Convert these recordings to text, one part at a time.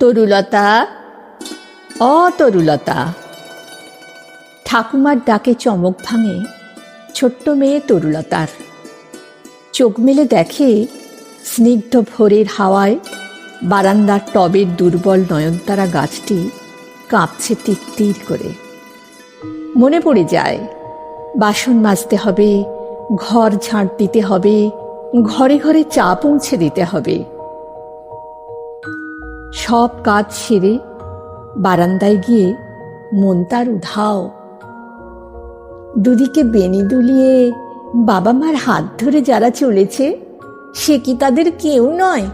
তরুলতা, তরুলতা। ঠাকুমার ডাকে চমক ভাঙে ছোট্ট মেয়ে তরুলতার। চোখ মেলে দেখে স্নিগ্ধ ভোরের হাওয়ায় বারান্দার টবের দুর্বল নয়নতারা গাছটি কাঁপছে তিত্তির করে। মনে পড়ে যায় বাসন মাজতে হবে, ঘর ঝাঁট দিতে হবে, ঘরে ঘরে চা পৌঁছে দিতে হবে। সব কাজ সেরে বারান্দায় গিয়ে মন তার উধাও। দুদিকে বেনি দুলিয়ে বাবা মার হাত ধরে যারা চলেছে, সে কি তাদের কেউ নয়?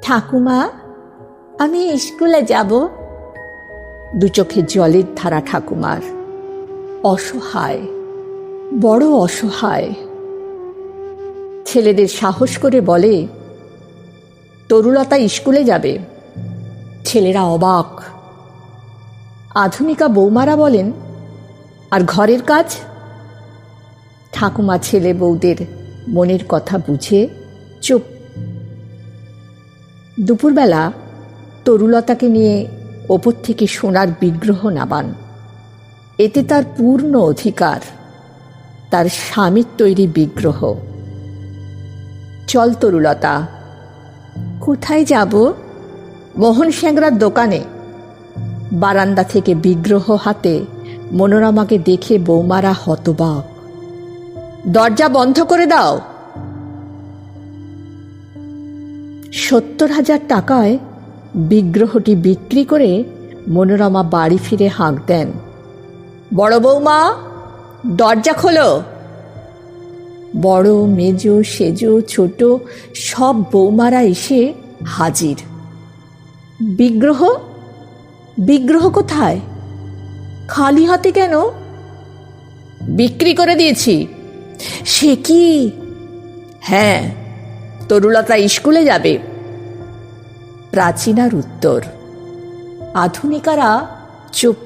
ঠাকুমা, আমি স্কুলে যাব। দু চোখে জলের ধারা ঠাকুমার। অসহায়, বড় অসহায়। ছেলেদের সাহস করে বলে, তরুলতা স্কুলে যাবে। ছেলেরা অবাক। আধুনিকা বৌমারা বলেন, আর ঘরের কাজ? ঠাকুমা ছেলে বউদের মনের কথা বুঝে চুপ। দুপুরবেলা তরুলতাকে নিয়ে ওপর থেকে সোনার বিগ্রহ নামান। এতে তার পূর্ণ অধিকার, তার স্বামীর তৈরি বিগ্রহ। চল তরুলতা। কোথায় যাব? মোহন স্যাংরার দোকানে। বারান্দা থেকে বিগ্রহ হাতে মনোরমাকে দেখে বৌমারা হতবাক। দরজা বন্ধ করে দাও। 70,000 টাকায় বিগ্রহটি বিক্রি করে মনোরমা বাড়ি ফিরে হাঁক দেন, বড় বৌমা, দরজা খোলো। বড়, মেজ, সেজ, ছোট সব বৌমারা এসে হাজির। বিগ্রহ? বিগ্রহ কোথায়? খালি হাতে কেন? বিক্রি করে দিয়েছি। সে কি? হ্যাঁ, তরুলতা স্কুলে যাবে। প্রাচীনার উত্তর। আধুনিকারা চুপ।